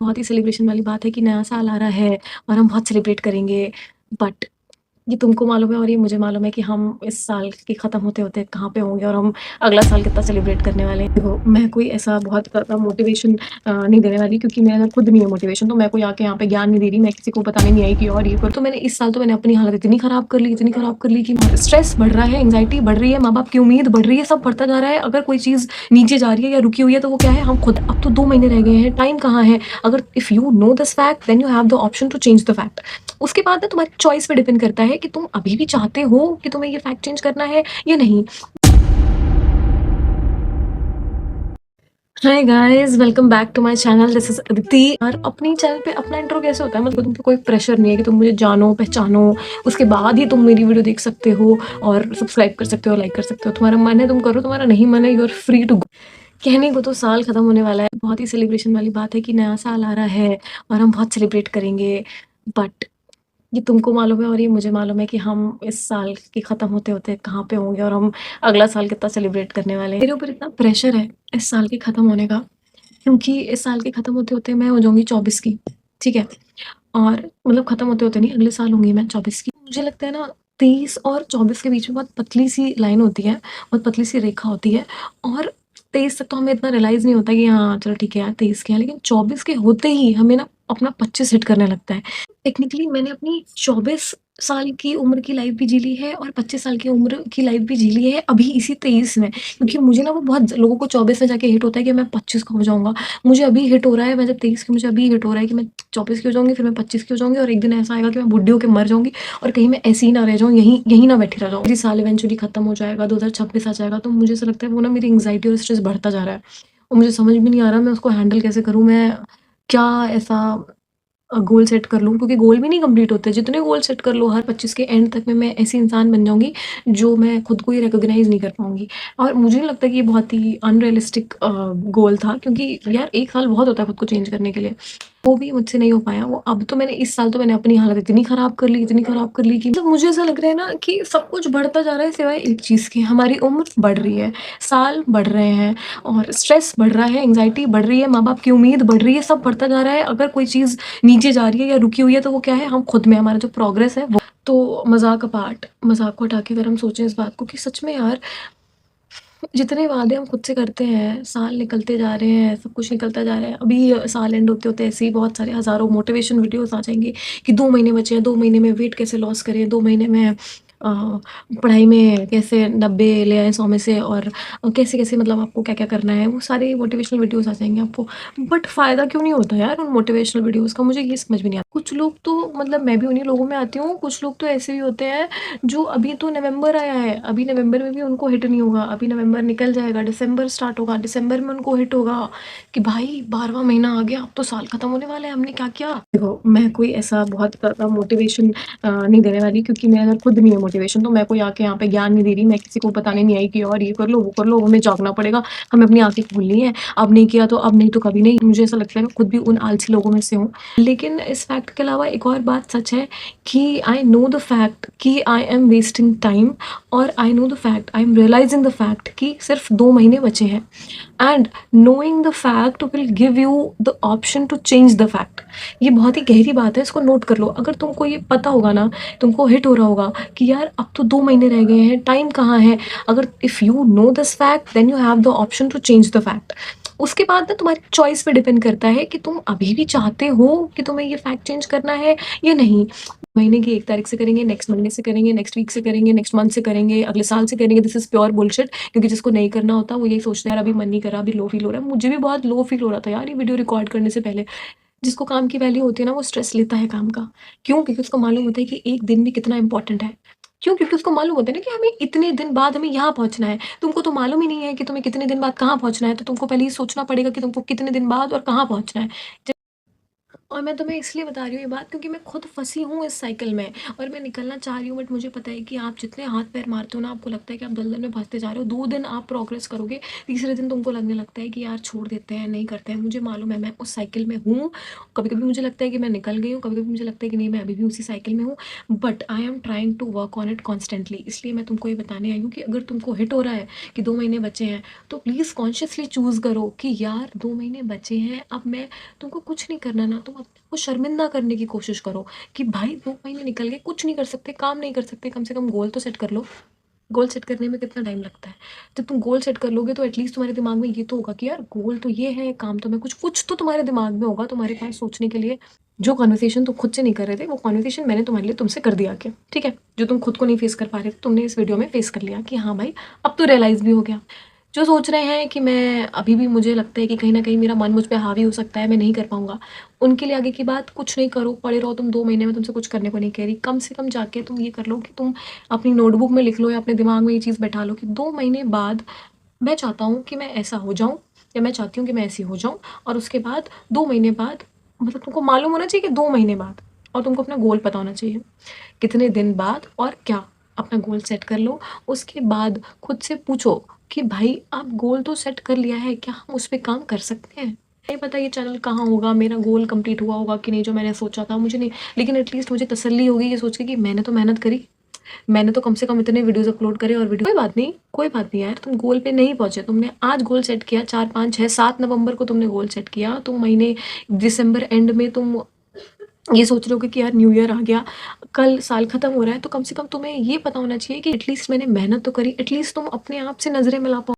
बहुत ही सेलिब्रेशन वाली बात है कि नया साल आ रहा है और हम बहुत सेलिब्रेट करेंगे। बट ये तुमको मालूम है और ये मुझे मालूम है कि हम इस साल के ख़त्म होते-होते कहाँ पे होंगे और हम अगला साल कितना सेलिब्रेट करने वाले हैं। देखो, मैं कोई ऐसा बहुत ज़्यादा मोटिवेशन नहीं देने वाली, क्योंकि मेरे अंदर खुद नहीं है मोटिवेशन, तो मैं कोई आके यहाँ पे ज्ञान नहीं दे रही, मैं किसी को बताने नहीं आई कि और ये करो। तो मैंने इस साल तो मैंने अपनी हालत इतनी ख़राब कर ली कि स्ट्रेस बढ़ रहा है, एंग्ज़ायटी बढ़ रही है, माँ-बाप की उम्मीद बढ़ रही है, सब बढ़ता जा रहा है। अगर कोई चीज़ नीचे जा रही है या रुकी हुई है तो वो क्या है, हम खुद। अब तो 2 महीने रह गए हैं, टाइम कहाँ है? अगर if you know this fact then you have the option to change the fact. उसके बाद ना तुम्हारी चॉइस पे डिपेंड करता है कि तुम अभी भी चाहते हो कि तुम्हें ये फैक्ट चेंज करना है या नहीं। Hi guys, welcome back to my channel. This is Aditi. और अपनी चैनल पे अपना इंट्रो कैसे होता है, मतलब तुम पे कोई प्रेशर नहीं है कि तुम मुझे जानो पहचानो, उसके बाद ही तुम मेरी वीडियो देख सकते हो और सब्सक्राइब कर सकते हो, लाइक कर सकते हो। तुम्हारा मन है तुम करो, तुम्हारा नहीं मन है you are free to go. कहने को तो साल खत्म होने वाला है, बहुत ही सेलिब्रेशन वाली बात है कि नया साल आ रहा है और हम बहुत सेलिब्रेट करेंगे। बट ये तुमको मालूम है और ये मुझे मालूम है कि हम इस साल के ख़त्म होते-होते कहाँ पे होंगे और हम अगला साल कितना सेलिब्रेट करने वाले हैं। मेरे ऊपर इतना प्रेशर है इस साल के ख़त्म होने का, क्योंकि इस साल के ख़त्म होते-होते मैं हो जाऊँगी 24 की, ठीक है? और मतलब ख़त्म होते-होते नहीं, अगले साल होंगी मैं 24 की। मुझे लगता है ना, 23 और 24 के बीच में बहुत पतली-सी लाइन होती है, बहुत पतली-सी रेखा होती है। और 23 तक तो हमें इतना रियलाइज़ नहीं होता कि हाँ, चलो ठीक है यार 23 के हैं, लेकिन 24 के होते ही हमें ना अपना 25 हिट करने लगता है। टेक्निकली मैंने अपनी 24 साल की उम्र की लाइफ़ भी जी ली है और 25 साल की उम्र की लाइफ़ भी जी ली है अभी इसी 23 में। क्योंकि मुझे ना वो बहुत लोगों को 24 में जाके हिट होता है कि मैं 25 का हो जाऊँगा। मुझे अभी हिट हो रहा है, मैं जब 23 की, मुझे अभी हिट हो रहा है कि मैं 24 की हो जाऊँगी, फिर मैं 25 की हो जाऊँगी और एक दिन ऐसा आएगा कि मैं बुड्ढी होके मर जाऊँगी और कहीं मैं ऐसी ही ना रह जाऊँ, यहीं यहीं ना बैठी रह जाऊँ। ये साल इवेंचुअली खत्म हो जाएगा, 2026 आ जाएगा, तो मुझे ऐसा लगता है वो ना मेरी एंग्ज़ायटी और स्ट्रेस बढ़ता जा रहा है और मुझे समझ भी नहीं आ रहा मैं उसको हैंडल कैसे करूँ। मैं क्या ऐसा गोल सेट कर लूँ, क्योंकि गोल भी नहीं कंप्लीट होते। जितने गोल सेट कर लो, हर 25 के एंड तक में मैं ऐसी इंसान बन जाऊँगी जो मैं खुद को ही रिकॉग्नाइज़ नहीं कर पाऊँगी। और मुझे नहीं लगता कि ये बहुत ही अनरियलिस्टिक गोल था, क्योंकि यार 1 साल बहुत होता है खुद को चेंज करने के लिए। वो भी मुझसे नहीं हो पाया। वो अब तो मैंने इस साल तो मैंने अपनी हालत इतनी ख़राब कर ली कि मतलब मुझे ऐसा लग रहा है ना कि सब कुछ बढ़ता जा रहा है सिवाय एक चीज़ के। हमारी उम्र बढ़ रही है, साल बढ़ रहे हैं और स्ट्रेस बढ़ रहा है, एंग्ज़ायटी बढ़ रही है, माँ-बाप की उम्मीद बढ़ रही है, सब बढ़ता जा रहा है। अगर कोई चीज़ नीचे जा रही है या रुकी हुई है तो वो क्या है, हम खुद में, हमारा जो प्रोग्रेस है वो। तो मज़ाक अपार्ट, मज़ाक को हटा के अगर हम सोचें इस बात को कि सच में यार, जितने वादे हम खुद से करते हैं, साल निकलते जा रहे हैं, सब कुछ निकलता जा रहा है। अभी साल एंड होते-होते ऐसे ही बहुत सारे हज़ारों मोटिवेशन वीडियोज़ आ जाएँगे कि 2 महीने बचे हैं, 2 महीने में वेट कैसे लॉस करें, 2 महीने में अ, पढ़ाई में कैसे 90 ले आएँ 100 में से, और कैसे-कैसे मतलब आपको क्या-क्या करना है, वो सारे मोटिवेशनल वीडियोज़ आ जाएँगे आपको। बट फ़ायदा क्यों नहीं होता यार उन मोटिवेशनल वीडियोज़ का, मुझे ये समझ में नहीं आता। कुछ लोग तो मतलब मैं भी उन्हीं लोगों में आती हूँ, कुछ लोग तो ऐसे भी होते हैं जो अभी तो नवंबर आया है, अभी नवंबर में भी उनको हिट नहीं होगा, अभी नवंबर निकल जाएगा, दिसंबर स्टार्ट होगा, दिसंबर में उनको हिट होगा कि भाई 12वां महीना आ गया, अब तो साल खत्म होने वाला है, हमने क्या किया। देखो, मैं कोई ऐसा बहुत ज़्यादा मोटिवेशन नहीं देने वाली, क्योंकि मेरे अंदर खुद नहीं है मोटिवेशन, तो मैं कोई आके यहाँ पे ज्ञान नहीं दे रही, मैं किसी को बताने नहीं आई कि और ये कर लो, वो कर लो, हमें जागना पड़ेगा, हमें अपनी आँखें खोलनी है, अब नहीं किया तो अब नहीं तो कभी नहीं। मुझे ऐसा लगता है मैं खुद भी उन आलसी लोगों में से हूँ। लेकिन इस फैक्ट के अलावा एक और बात सच है कि आई नो द फैक्ट कि आई एम वेस्टिंग टाइम, और I know the fact, I am realising the fact कि सिर्फ 2 महीने बचे हैं। And knowing the fact will give you the option to change the fact. ये बहुत ही गहरी बात है, इसको नोट कर लो। अगर तुमको ये पता होगा ना, तुमको हिट हो रहा होगा कि यार अब तो 2 महीने रह गए हैं, टाइम कहाँ है? अगर if you know this fact then you have the option to change the fact. उसके बाद ना तुम्हारी चॉइस पे डिपेंड करता है कि तुम अभी भी चाहते हो कि तुम्हें ये फैक्ट चेंज करना है या नहीं। महीने की 1 तारीख से करेंगे, नेक्स्ट महीने से करेंगे, नेक्स्ट वीक से करेंगे, नेक्स्ट मंथ से करेंगे, अगले साल से करेंगे, दिस इज़ प्योर बुलशिट। क्योंकि जिसको नहीं करना होता वो यही सोचता है यार अभी मन नहीं कर रहा, अभी लो फील हो रहा है। मुझे भी बहुत लो फील हो रहा था यार ये वीडियो रिकॉर्ड करने से पहले। जिसको काम की वैल्यू होती है ना, वो स्ट्रेस लेता है काम का। क्यों? क्योंकि उसको मालूम होता है कि एक दिन भी कितना इम्पोर्टेंट है। क्यों? क्योंकि उसको मालूम होता है ना कि हमें इतने दिन बाद हमें यहाँ पहुँचना है। तुमको तो मालूम ही नहीं है कि तुम्हें कितने दिन बाद कहाँ पहुँचना है, तो तुमको पहले ये सोचना पड़ेगा कि तुमको कितने दिन बाद और कहाँ पहुँचना है। और मैं तुम्हें इसलिए बता रही हूँ ये बात क्योंकि मैं खुद फँसी हूँ इस साइकिल में और मैं निकलना चाह रही हूँ, बट मुझे पता है कि आप जितने हाथ पैर मारते हो ना, आपको लगता है कि आप दलदल में फँसते जा रहे हो। 2 दिन आप प्रोग्रेस करोगे, तीसरे दिन तुमको लगने लगता है कि यार छोड़ देते हैं, नहीं करते हैं। मुझे मालूम है, मैं उस साइकिल में हूँ। कभी-कभी मुझे लगता है कि मैं निकल गई हूँ, कभी-कभी मुझे लगता है कि नहीं, मैं अभी भी उसी साइकिल में हूँ। But I am trying to work on it constantly. इसलिए मैं तुमको ये बताने आई हूँ कि अगर तुमको हिट हो रहा है कि 2 महीने बचे हैं, तो प्लीज़ कॉन्शियसली चूज़ करो कि यार 2 महीने बचे हैं, अब मैं तुमको कुछ नहीं करना ना, तुम अपने को शर्मिंदा करने की कोशिश करो कि भाई 2 महीने निकल गए, कुछ नहीं कर सकते, काम नहीं कर सकते, कम से कम गोल तो सेट कर लो। गोल सेट करने में कितना टाइम लगता है? जब तुम गोल सेट कर लोगे तो एटलीस्ट तुम्हारे दिमाग में ये तो होगा कि यार गोल तो ये है, काम तो मैं कुछ तो तुम्हारे दिमाग में होगा, तुम्हारे पास सोचने के लिए। जो कन्वर्सेशन तुम खुद से नहीं कर रहे थे, वो कन्वर्सेशन मैंने तुम्हारे लिए तुमसे कर दिया आके, ठीक है? जो तुम खुद को नहीं फेस कर पा रहे थे, तुमने इस वीडियो में फेस कर लिया कि हाँ भाई, अब तो रियलाइज़ भी हो गया। जो सोच रहे हैं कि मैं अभी भी, मुझे लगता है कि कहीं न कहीं मेरा मन मुझ पे हावी हो सकता है, मैं नहीं कर पाऊँगा, उनके लिए आगे की बात कुछ नहीं करो, पड़े रहो तुम 2 महीने में, तुमसे कुछ करने को नहीं कह रही। कम से कम जाके तुम ये कर लो कि तुम अपनी नोटबुक में लिख लो या अपने दिमाग में ये चीज़ बैठा लो कि 2 महीने बाद मैं चाहता हूँ कि मैं ऐसा हो जाऊँ या मैं चाहती हूँ कि मैं ऐसी हो जाऊँ, और उसके बाद 2 महीने बाद, मतलब तुमको मालूम होना चाहिए कि 2 महीने बाद, और तुमको अपना गोल पता होना चाहिए, कितने दिन बाद और क्या। अपना गोल सेट कर लो, उसके बाद खुद से पूछो कि भाई आप गोल तो सेट कर लिया है, क्या हम उस पे काम कर सकते हैं? नहीं पता ये चैनल कहाँ होगा, मेरा गोल कंप्लीट हुआ होगा कि नहीं जो मैंने सोचा था, मुझे नहीं, लेकिन एटलीस्ट मुझे तसल्ली होगी ये सोच के कि मैंने तो मेहनत करी। मैंने तो कम से कम इतने वीडियोज़ अपलोड करे, और वीडियो कोई बात नहीं यार, तुम गोल पे नहीं पहुँचे, तुमने आज गोल सेट किया, 4, 5, 6, 7 नवंबर को तुमने गोल सेट किया, तुम महीने दिसंबर एंड में तुम ये सोच रहे होगे कि यार न्यू ईयर आ गया, कल साल खत्म हो रहा है, तो कम से कम तुम्हें ये पता होना चाहिए कि एटलीस्ट मैंने मेहनत तो करी, एटलीस्ट तुम अपने आप से नज़रें मिला पाओ।